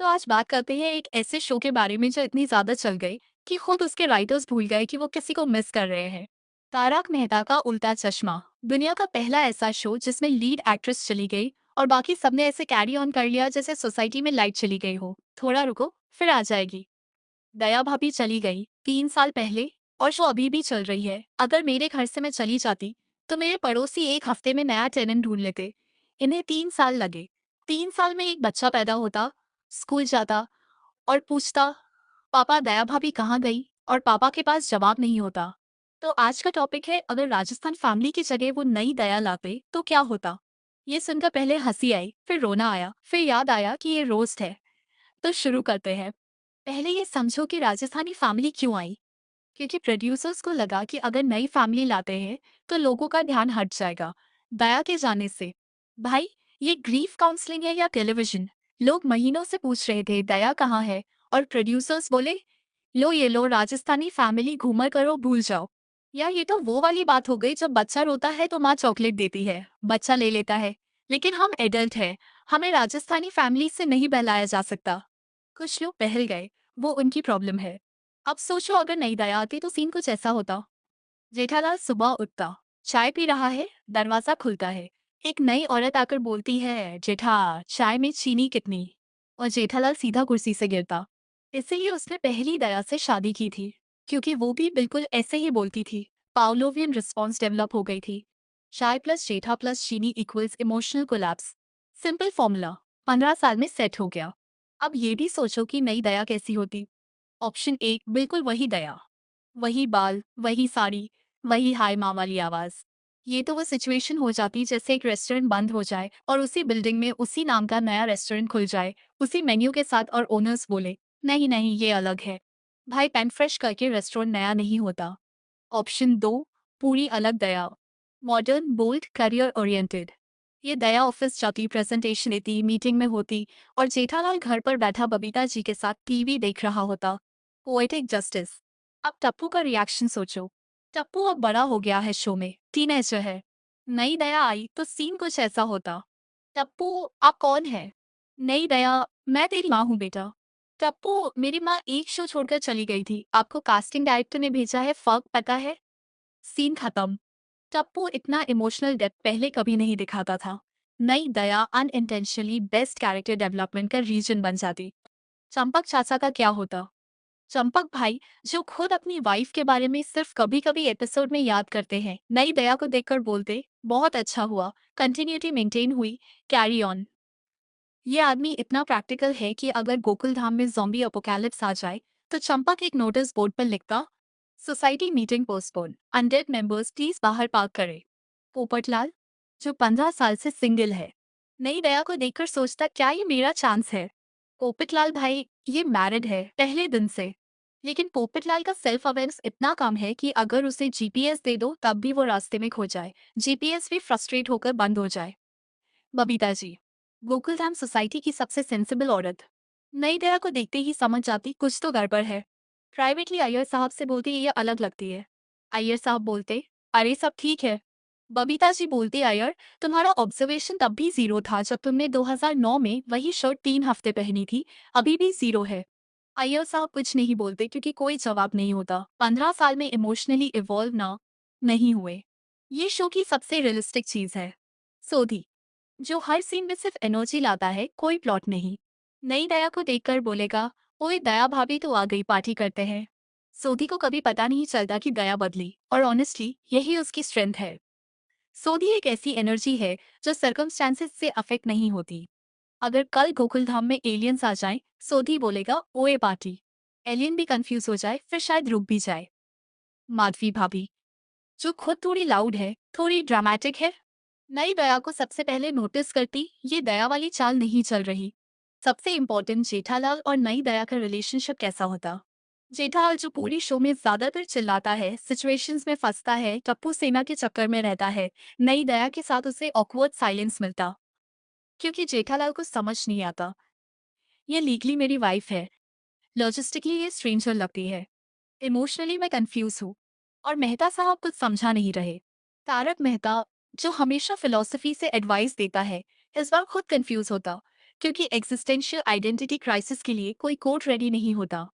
तो आज बात करते हैं एक ऐसे शो के बारे में जो इतनी ज्यादा चल गई कि खुद उसके राइटर्स भूल गए कि वो किसी को मिस कर रहे हैं। तारक मेहता का उल्टा चश्मा दुनिया का पहला ऐसा शो जिसमें लीड एक्ट्रेस चली गई और बाकी सबने ऐसे कैरी ऑन कर लिया जैसे सोसाइटी में लाइट चली गई हो, थोड़ा रुको फिर आ जाएगी। दया भाभी चली गई 3 साल पहले और शो अभी भी चल रही है। अगर मेरे घर से मैं चली जाती तो मेरे पड़ोसी एक हफ्ते में नया टेनेंट ढूंढ लेते। इन्हें 3 साल लगे। 3 साल में एक बच्चा पैदा होता, स्कूल जाता और पूछता पापा दया भाभी कहाँ गई, और पापा के पास जवाब नहीं होता। तो आज का टॉपिक है, अगर राजस्थान फैमिली की जगह वो नई दया लाते तो क्या होता। ये सुनकर पहले हंसी आई, फिर रोना आया, फिर याद आया कि ये रोस्ट है। तो शुरू करते हैं। पहले ये समझो कि राजस्थानी फैमिली क्यों आई। क्योंकि प्रोड्यूसर्स को लगा कि अगर नई फैमिली लाते हैं तो लोगों का ध्यान हट जाएगा दया के जाने से। भाई, ये ग्रीफ काउंसलिंग है या टेलीविजन? लोग महीनों से पूछ रहे थे दया कहाँ है, और प्रोड्यूसर्स बोले लो ये लो राजस्थानी फैमिली घूमर करो भूल जाओ। या ये तो वो वाली बात हो गई जब बच्चा रोता है तो माँ चॉकलेट देती है, बच्चा ले लेता है। लेकिन हम एडल्ट हैं, हमें राजस्थानी फैमिली से नहीं बहलाया जा सकता। कुछ लोग बहल गए, वो उनकी प्रॉब्लम है। अब सोचो अगर नई दया आती तो सीन कुछ ऐसा होता। जेठालाल सुबह उठता, चाय पी रहा है, दरवाजा खुलता है। एक नई औरत आकर बोलती है जेठा चाय में चीनी कितनी, और जेठालाल सीधा कुर्सी से गिरता। इसीलिए उसने पहली दया से शादी की थी, क्योंकि वो भी बिल्कुल ऐसे ही बोलती थी। पावलोवियन रिस्पॉन्स डेवलप हो गई थी। चाय प्लस जेठा प्लस चीनी equals emotional collapse. Simple formula 15 साल में सेट हो गया। अब ये भी सोचो कि नई दया कैसी होती। ऑप्शन ए बिल्कुल वही दया, वही बाल, वही साड़ी, वही हाय माँ वाली आवाज। ये तो वो सिचुएशन हो जाती जैसे एक रेस्टोरेंट बंद हो जाए और उसी बिल्डिंग में उसी नाम का नया रेस्टोरेंट खुल जाए, उसी मेन्यू के साथ, और ओनर्स बोले नहीं नहीं ये अलग है। भाई, पेन फ्रेश करके रेस्टोरेंट नया नहीं होता। ऑप्शन दो पूरी अलग दया, मॉडर्न बोल्ड करियर ओरिएंटेड। ये दया ऑफिस जाती, प्रेजेंटेशन देती, मीटिंग में होती, और जेठालाल घर पर बैठा बबीता जी के साथ टीवी देख रहा होता। Poetic justice. अब टप्पू का रिएक्शन सोचो। टप्पू अब बड़ा हो गया है, शो में टीनेजर है। नई दया आई तो सीन कुछ ऐसा होता। टप्पू आप कौन है? नई दया मैं तेरी माँ हूँ बेटा। टप्पू मेरी माँ एक शो छोड़कर चली गई थी, आपको कास्टिंग डायरेक्टर ने भेजा है, फर्क पता है। सीन खत्म। टप्पू इतना इमोशनल डेप्थ पहले कभी नहीं दिखाता था। नई दया अनइंटेंशनली बेस्ट कैरेक्टर डेवलपमेंट का रीजन बन जाती। चंपक चाचा का क्या होता? चंपक भाई, जो खुद अपनी वाइफ के बारे में सिर्फ कभी कभी एपिसोड में याद करते हैं, नई दया को देखकर बोलते बहुत अच्छा हुआ, कंटिन्यूटी मेंटेन हुई, कैरी ऑन। ये आदमी इतना प्रैक्टिकल है कि अगर गोकुल धाम में ज़ॉम्बी अपोकैलिप्स आ जाए तो चंपक एक नोटिस बोर्ड पर लिखता society meeting postpone, undead members please बाहर पार्क करें। पोपटलाल, जो 15 साल से सिंगल है, नई दया को देखकर सोचता क्या ये मेरा चांस है। पोपटलाल भाई, ये मैरिड है पहले दिन से। लेकिन पोपटलाल का सेल्फ अवेयरनेस इतना कम है कि अगर उसे जीपीएस दे दो तब भी वो रास्ते में खो जाए, जीपीएस भी फ्रस्ट्रेट होकर बंद हो जाए। बबीता जी, गोकुलधाम सोसाइटी की सबसे सेंसिबल औरत, नई दया को देखते ही समझ जाती कुछ तो गड़बड़ है। प्राइवेटली अय्यर साहब से बोलती ये अलग लगती है। अय्यर साहब बोलते अरे सब ठीक है। बबीता जी बोलती अय्यर तुम्हारा ऑब्जर्वेशन तब भी जीरो था जब तुमने 2009 में वही शर्ट 3 हफ्ते पहनी थी, अभी भी जीरो है। अय्यर साहब कुछ नहीं बोलते क्योंकि कोई जवाब नहीं होता। 15 साल में इमोशनली इवॉल्व ना नहीं हुए। ये शो की सबसे रियलिस्टिक चीज है। सोधी, जो हर सीन में सिर्फ एनर्जी लाता है, कोई प्लॉट नहीं। नई दया को देखकर बोलेगा ओए दया भाभी तो आ गई, पार्टी करते हैं। सोधी को कभी पता नहीं चलता कि दया बदली, और ऑनेस्टली यही उसकी स्ट्रेंथ है। सोधी एक ऐसी एनर्जी है जो सर्कमस्टांसेस से अफेक्ट नहीं होती। अगर कल गोकुलधाम में एलियंस आ जाएं, सोधी बोलेगा ओए पार्टी। एलियन भी कंफ्यूज हो जाए, फिर शायद रुक भी जाए। माधवी भाभी, जो खुद थोड़ी लाउड है, थोड़ी ड्रामेटिक है, नई दया को सबसे पहले नोटिस करती ये दया वाली चाल नहीं चल रही। सबसे इम्पोर्टेंट, जेठालाल और नई दया का रिलेशनशिप कैसा होता। जेठालाल जो पूरी शो में ज्यादातर चिल्लाता है, सिचुएशंस में फंसता है, टप्पू सेना के चक्कर में रहता है, नई दया के साथ उसे ऑकवर्ड साइलेंस मिलता, क्योंकि जेठालाल को समझ नहीं आता ये लीगली मेरी वाइफ है, लॉजिस्टिकली ये स्ट्रेंजर लगती है, इमोशनली मैं कंफ्यूज हूँ, और मेहता साहब कुछ समझा नहीं रहे। तारक मेहता, जो हमेशा फिलॉसफी से एडवाइस देता है, इस बार खुद कंफ्यूज होता, क्योंकि एग्जिस्टेंशियल आइडेंटिटी क्राइसिस के लिए कोई कोड रेडी नहीं होता।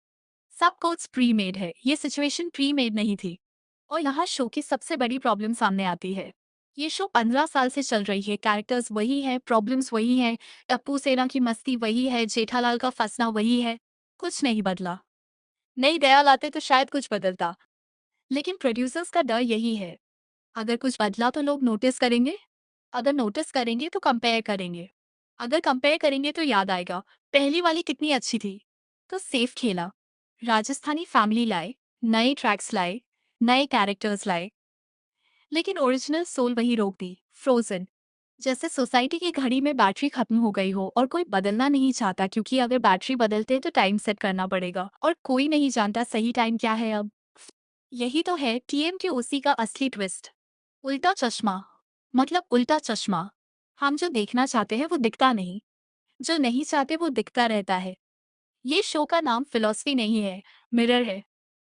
सब कोड्स प्री मेड है, ये सिचुएशन प्री मेड नहीं थी। और यहाँ शो की सबसे बड़ी प्रॉब्लम सामने आती है। ये शो 15 साल से चल रही है, कैरेक्टर्स वही है, प्रॉब्लम्स वही है, टप्पू सेना की मस्ती वही है, जेठालाल का फंसना वही है। कुछ नहीं बदला। नई दया लाते तो शायद कुछ बदलता, लेकिन प्रोड्यूसर्स का डर यही है। अगर कुछ बदला तो लोग नोटिस करेंगे, अगर नोटिस करेंगे तो कंपेयर करेंगे, अगर कंपेयर करेंगे तो याद आएगा पहली वाली कितनी अच्छी थी। तो सेफ खेला, राजस्थानी फैमिली लाए, नए ट्रैक्स लाए, नए कैरेक्टर्स लाए, लेकिन ओरिजिनल सोल वही रोक दी, फ्रोजन। जैसे सोसाइटी की घड़ी में बैटरी खत्म हो गई हो और कोई बदलना नहीं चाहता, क्योंकि अगर बैटरी बदलते तो टाइम सेट करना पड़ेगा और कोई नहीं जानता सही टाइम क्या है अब। यही तो है टीएम के उसी का असली ट्विस्ट। उल्टा चश्मा, मतलब उल्टा चश्मा। हम जो देखना चाहते हैं वो दिखता नहीं, जो नहीं चाहते वो दिखता रहता है। ये शो का नाम फिलॉसफी नहीं है, मिरर है,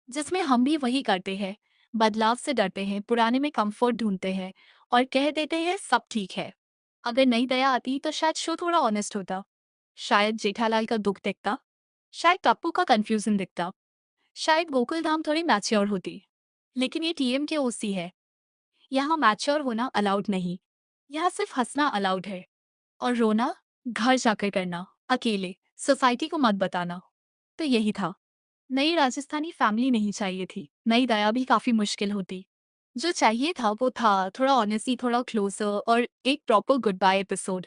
जिसमें हम भी वही करते हैं। बदलाव से डरते हैं, पुराने में कंफर्ट ढूंढते हैं और कह देते हैं सब ठीक है। अगर नई दया आती तो शायद शो थोड़ा ऑनेस्ट होता, शायद जेठालाल का दुख दिखता, शायद टप्पू का कंफ्यूजन दिखता, शायद गोकुल धाम थोड़ी मैच्योर होती। लेकिन ये टीएम के ओसी है, यहाँ मैच्योर होना अलाउड नहीं, यहाँ सिर्फ हंसना अलाउड है। और रोना घर जाकर करना, अकेले, सोसाइटी को मत बताना। तो यही था। नई राजस्थानी फैमिली नहीं चाहिए थी, नई दया भी काफी मुश्किल होती। जो चाहिए था वो था थोड़ा ऑनेस्टी, थोड़ा क्लोजर और एक प्रॉपर गुड बाय एपिसोड।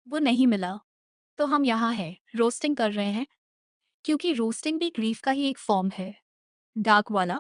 वो नहीं मिला। तो हम यहाँ हैं, रोस्टिंग कर रहे हैं, क्योंकि रोस्टिंग भी ग्रीफ का ही एक फॉर्म है, डार्क वाला।